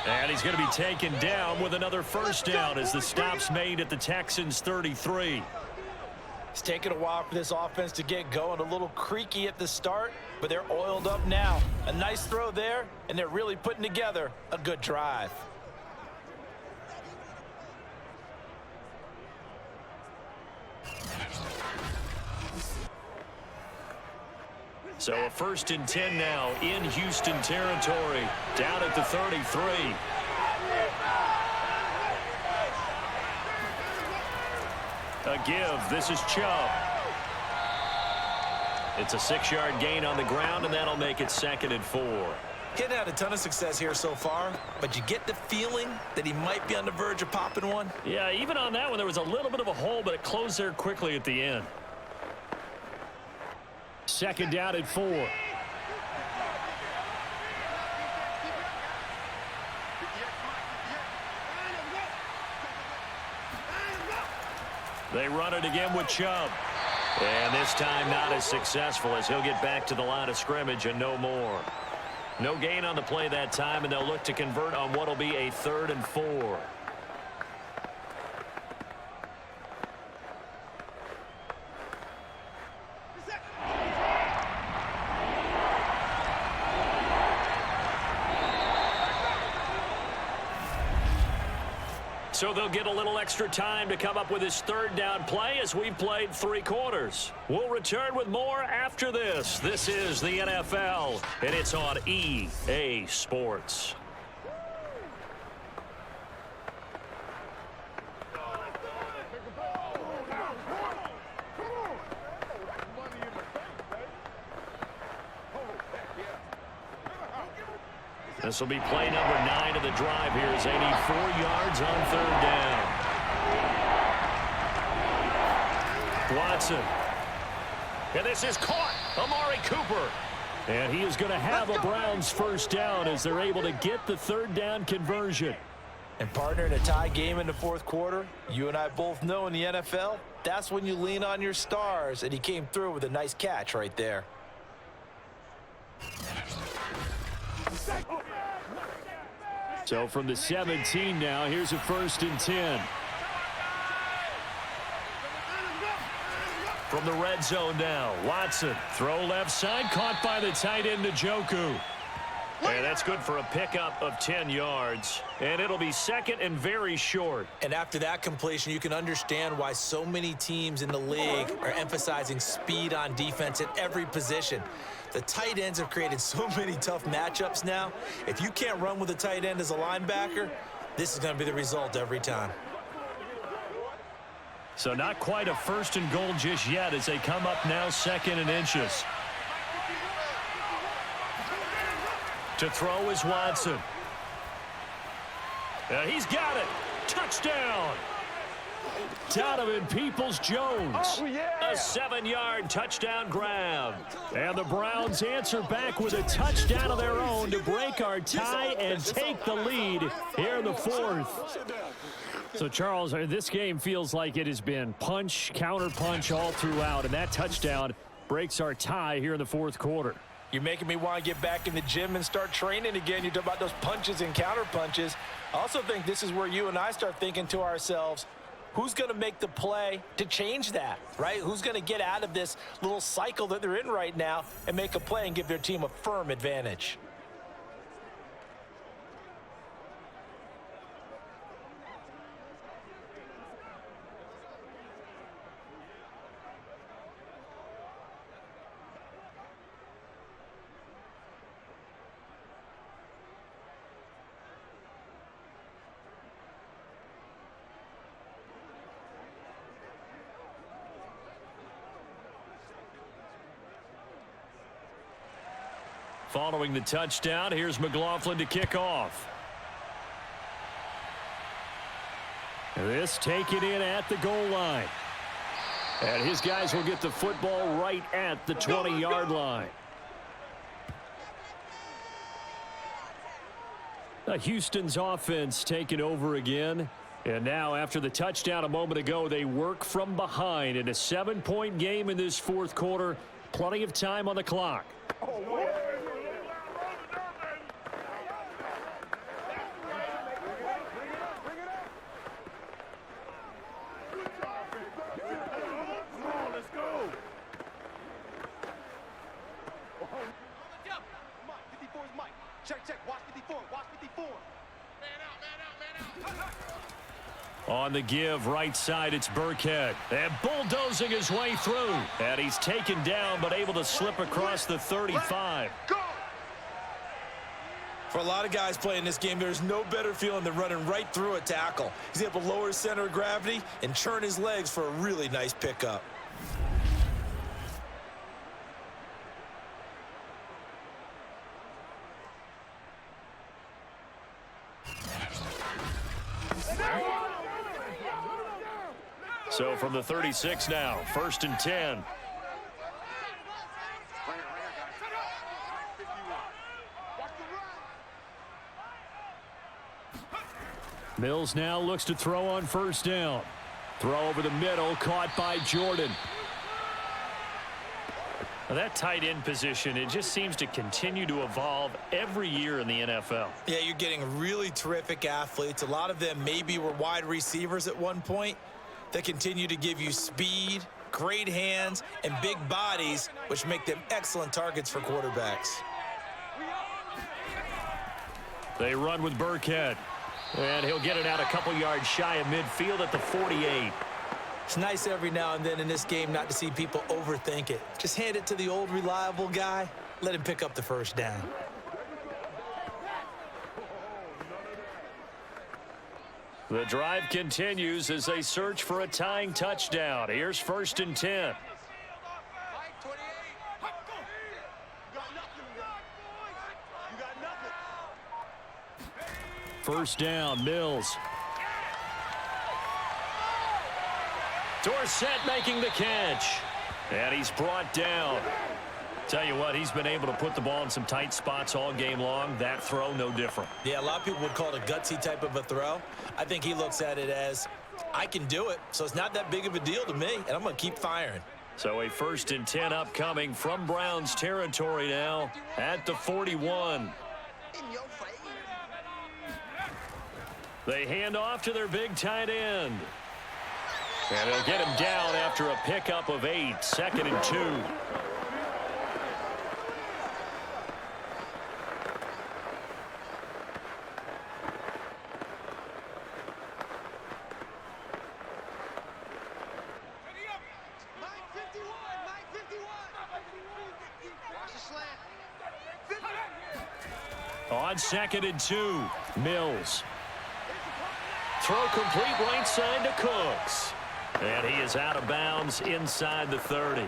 And he's going to be taken down with another first down as the stop's made at the Texans' 33. It's taken a while for this offense to get going. A little creaky at the start, but they're oiled up now. A nice throw there, and they're really putting together a good drive. So a 1st and 10 now in Houston territory, down at the 33. A give. This is Chubb. It's a 6-yard gain on the ground, and that'll make it 2nd and 4. He hadn't had a ton of success here so far, but you get the feeling that he might be on the verge of popping one. Yeah, even on that one, there was a little bit of a hole, but it closed there quickly at the end. 2nd down at 4. They run it again with Chubb. And this time not as successful as he'll get back to the line of scrimmage and no more. No gain on the play that time, and they'll look to convert on what will be a 3rd and 4. So they'll get a little extra time to come up with his 3rd down play as we've played 3 quarters. We'll return with more after this. This is the NFL, and it's on EA Sports. This will be play number 9 of the drive here as they need 4 yards on 3rd down. Watson. And this is caught. Amari Cooper. And he is going to have a Browns 1st down as they're able to get the 3rd down conversion. And partner, in a tie game in the 4th quarter, you and I both know in the NFL, that's when you lean on your stars, and he came through with a nice catch right there. So from the 17 now, here's a 1st and 10. From the red zone now, Watson. Throw left side, caught by the tight end, Njoku. And that's good for a pickup of 10 yards. And it'll be 2nd and very short. And after that completion, you can understand why so many teams in the league are emphasizing speed on defense at every position. The tight ends have created so many tough matchups now. If you can't run with a tight end as a linebacker, this is going to be the result every time. So not quite a 1st and goal just yet as they come up now 2nd and inches. To throw is Watson. He's got it. Touchdown. Donovan Peoples-Jones. A 7-yard touchdown grab. And the Browns answer back with a touchdown of their own to break our tie and take the lead here in the 4th. So, Charles, this game feels like it has been punch, counter-punch all throughout, and that touchdown breaks our tie here in the 4th quarter. You're making me want to get back in the gym and start training again. You talk about those punches and counter punches. I also think this is where you and I start thinking to ourselves, who's going to make the play to change that, right? Who's going to get out of this little cycle that they're in right now and make a play and give their team a firm advantage? Following the touchdown, here's McLaughlin to kick off. This taken in at the goal line. And his guys will get the football right at the 20-yard line. Houston's offense taking over again. And now, after the touchdown a moment ago, they work from behind in a 7-point game in this fourth quarter. Plenty of time on the clock. On the give, right side, it's Burkhead. And bulldozing his way through. And he's taken down, but able to slip across the 35. For a lot of guys playing this game, there's no better feeling than running right through a tackle. He's able to lower his center of gravity and churn his legs for a really nice pickup. So from the 36 now, 1st and 10. Mills now looks to throw on 1st down. Throw over the middle, caught by Jordan. Well, that tight end position, it just seems to continue to evolve every year in the NFL. Yeah, you're getting really terrific athletes. A lot of them maybe were wide receivers at one point that continue to give you speed, great hands, and big bodies, which make them excellent targets for quarterbacks. They run with Burkhead. And he'll get it out a couple yards shy of midfield at the 48. It's nice every now and then in this game not to see people overthink it. Just hand it to the old reliable guy. Let him pick up the 1st down. The drive continues as they search for a tying touchdown. Here's 1st and 10. First down, Mills. Dorsett making the catch. And he's brought down. Tell you what, he's been able to put the ball in some tight spots all game long. That throw, no different. Yeah, a lot of people would call it a gutsy type of a throw. I think he looks at it as, I can do it, so it's not that big of a deal to me, and I'm going to keep firing. So a 1st and 10 upcoming from Browns territory now at the 41. They hand off to their big tight end. And they'll get him down after a pickup of 8, 2nd and 2. On 2nd and 2, Mills. Throw complete right side to Cooks. And he is out of bounds inside the 30.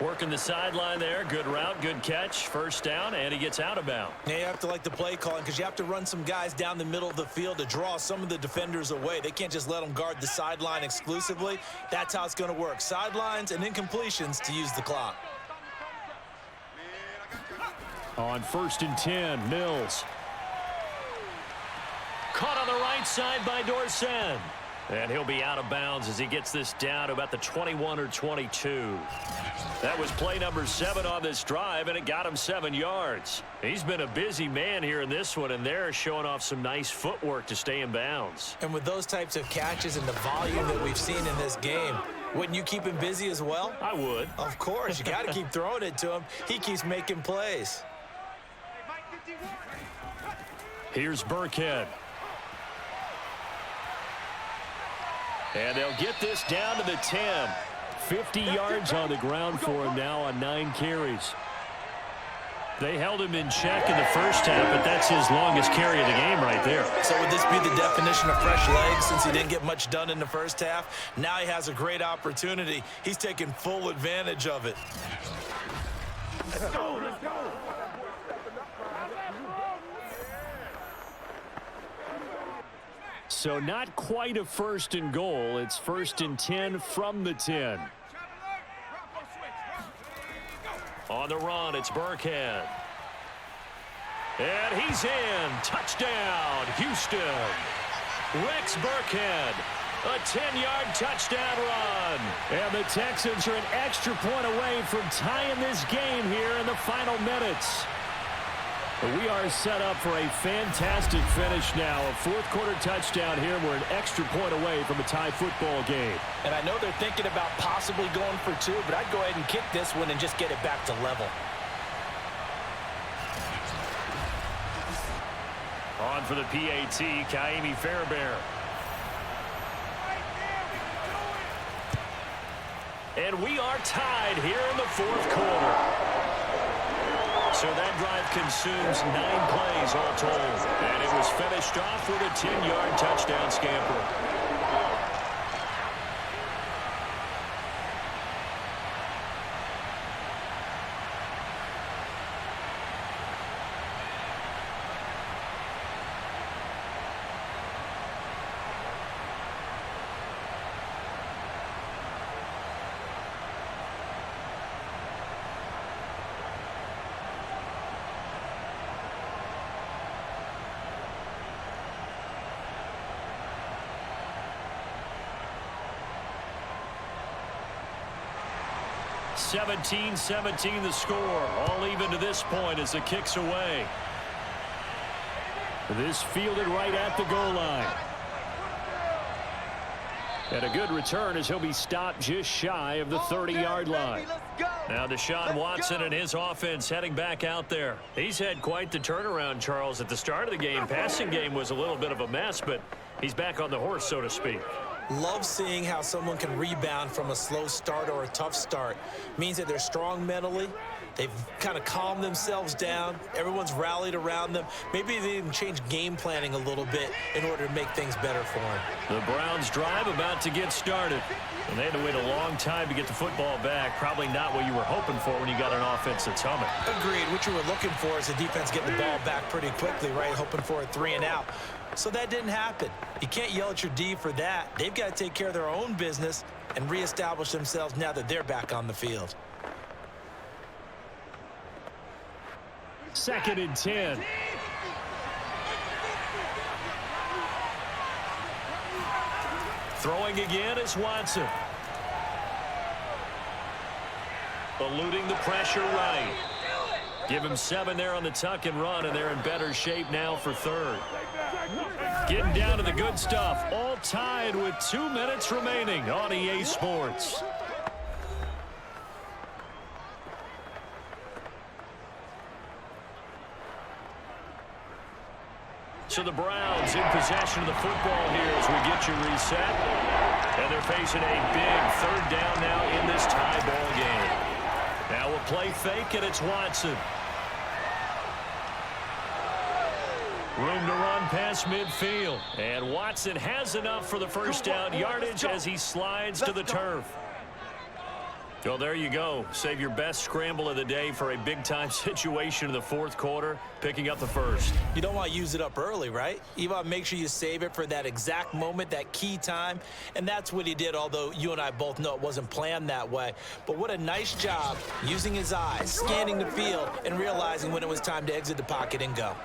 Working the sideline there. Good route, good catch. 1st down, and he gets out of bounds. Yeah, you have to like the play calling because you have to run some guys down the middle of the field to draw some of the defenders away. They can't just let them guard the sideline exclusively. That's how it's going to work. Sidelines and incompletions to use the clock. On 1st and 10, Mills. Caught on the right side by Dorsett. And he'll be out of bounds as he gets this down to about the 21 or 22. That was play number 7 on this drive, and it got him 7 yards. He's been a busy man here in this one, and they're showing off some nice footwork to stay in bounds. And with those types of catches and the volume that we've seen in this game, wouldn't you keep him busy as well? I would. Of course. You got to keep throwing it to him. He keeps making plays. Here's Burkhead. And they'll get this down to the 10. 50 yards on the ground for him now on 9 carries. They held him in check in the first half, but that's his longest carry of the game right there. So would this be the definition of fresh legs since he didn't get much done in the first half? Now he has a great opportunity. He's taking full advantage of it. Let's go, let's go. So not quite a first and goal. It's first and 10 from the 10. On the run, it's Burkhead. And he's in. Touchdown, Houston. Rex Burkhead, a 10-yard touchdown run. And the Texans are an extra point away from tying this game here in the final minutes. We are set up for a fantastic finish now. A fourth-quarter touchdown here. We're an extra point away from a tie football game. And I know they're thinking about possibly going for two, but I'd go ahead and kick this one and just get it back to level. On for the PAT, Kaimi Fairbairn. And we are tied here in the fourth quarter. So that drive consumes 9 plays all told. And it was finished off with a 10-yard touchdown scamper. (17-17) the score. All even to this point as the kick's away. This fielded right at the goal line. And a good return as he'll be stopped just shy of the 30-yard line. Now Deshaun Watson and his offense heading back out there. He's had quite the turnaround, Charles. At the start of the game, passing game was a little bit of a mess, but he's back on the horse, so to speak. Love seeing how someone can rebound from a slow start or a tough start. Means that they're strong mentally. They've kind of calmed themselves down. Everyone's rallied around them. Maybe they even change game planning a little bit in order to make things better for them. The Browns drive about to get started. And they had to wait a long time to get the football back. Probably not what you were hoping for when you got an offense that's humming. Agreed. What you were looking for is the defense getting the ball back pretty quickly, right? Hoping for a 3 and out. So that didn't happen. You can't yell at your D for that. They've got to take care of their own business and reestablish themselves now that they're back on the field. 2nd and 10. Throwing again is Watson. Eluding the pressure right. Give him 7 there on the tuck and run, and they're in better shape now for 3rd. Getting down to the good stuff. All tied with 2 minutes remaining on EA Sports. So the Browns in possession of the football here as we get you reset. And they're facing a big 3rd down now in this tie ball game. Now a play fake, and it's Watson. Room to run past midfield. And Watson has enough for the first down yardage as he slides to the turf. Well, there you go. Save your best scramble of the day for a big-time situation in the fourth quarter, picking up the first. You don't want to use it up early, right? You want to make sure you save it for that exact moment, that key time. And that's what he did, although you and I both know it wasn't planned that way. But what a nice job using his eyes, scanning the field, and realizing when it was time to exit the pocket and go.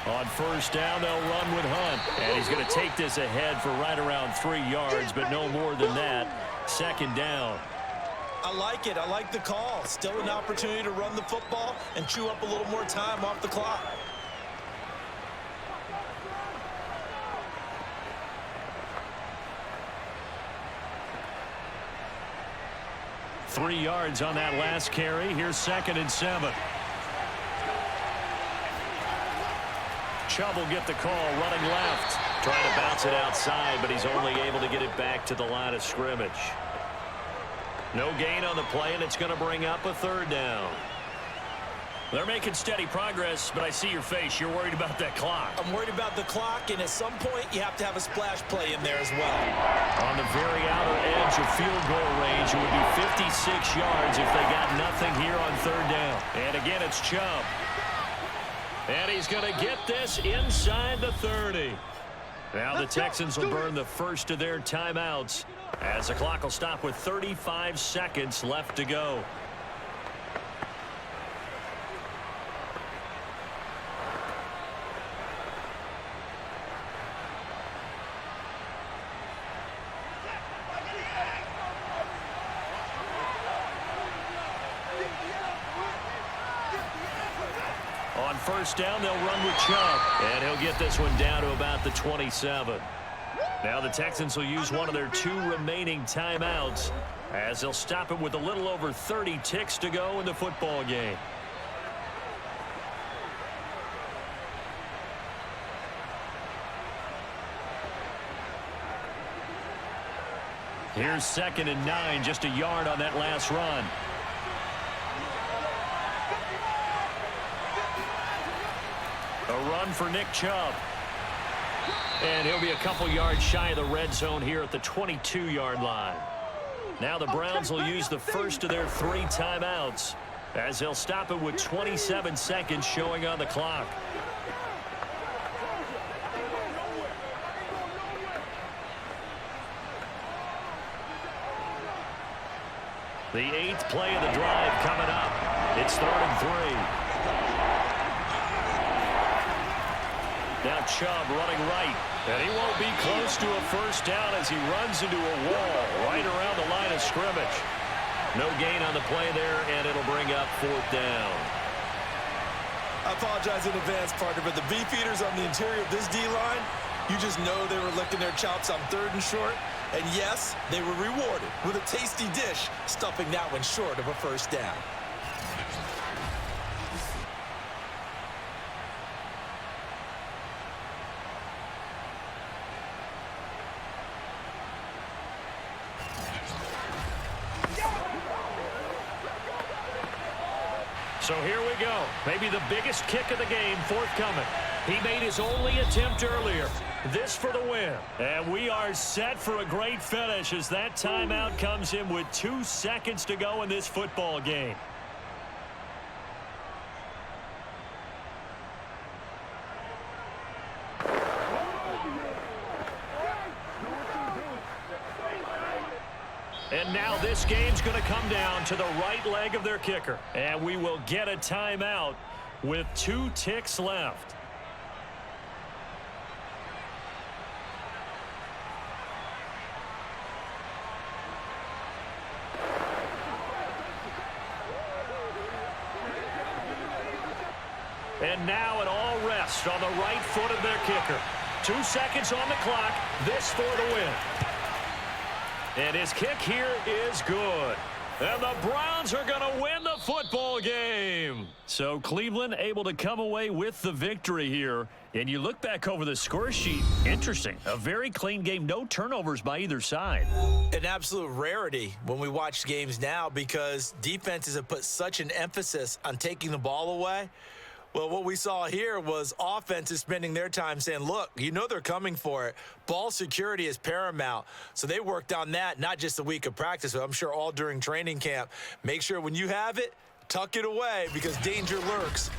On first down, they'll run with Hunt. And he's going to take this ahead for right around 3 yards, but no more than that. 2nd down. I like it. I like the call. Still an opportunity to run the football and chew up a little more time off the clock. Three yards on that last carry. Here's 2nd and 7. Chubb will get the call, running left. Trying to bounce it outside, but he's only able to get it back to the line of scrimmage. No gain on the play, and it's going to bring up a 3rd down. They're making steady progress, but I see your face. You're worried about that clock. I'm worried about the clock, and at some point, you have to have a splash play in there as well. On the very outer edge of field goal range, it would be 56 yards if they got nothing here on third down. And again, it's Chubb. And he's going to get this inside the 30. Now the Texans will burn the first of their timeouts as the clock will stop with 35 seconds left to go. On first down, they'll run with Chubb, and he'll get this one down to about the 27. Now the Texans will use one of their 2 remaining timeouts as they'll stop it with a little over 30 ticks to go in the football game. Here's 2nd and 9, just a yard on that last run. A run for Nick Chubb. And he'll be a couple yards shy of the red zone here at the 22-yard line. Now the Browns will use the first of their 3 timeouts as they'll stop it with 27 seconds showing on the clock. The 8th play of the drive coming up. It's 3rd and 3. Now Chubb running right, and he won't be close to a first down as he runs into a wall right around the line of scrimmage. No gain on the play there, and it'll bring up 4th down. I apologize in advance, partner, but the beefeaters on the interior of this D-line, you just know they were licking their chops on 3rd and short. And yes, they were rewarded with a tasty dish, stuffing that one short of a first down. So here we go. Maybe the biggest kick of the game forthcoming. He made his only attempt earlier. This for the win. And we are set for a great finish as that timeout comes in with 2 seconds to go in this football game. And now this game's going to come down to the right leg of their kicker. And we will get a timeout with 2 ticks left. And now it all rests on the right foot of their kicker. 2 seconds on the clock. This for the win. And his kick here is good. And the Browns are going to win the football game. So Cleveland able to come away with the victory here. And you look back over the score sheet, interesting. A very clean game, no turnovers by either side. An absolute rarity when we watch games now because defenses have put such an emphasis on taking the ball away. Well, what we saw here was offenses spending their time saying, look, you know they're coming for it. Ball security is paramount. So they worked on that, not just a week of practice, but I'm sure all during training camp. Make sure when you have it, tuck it away because danger lurks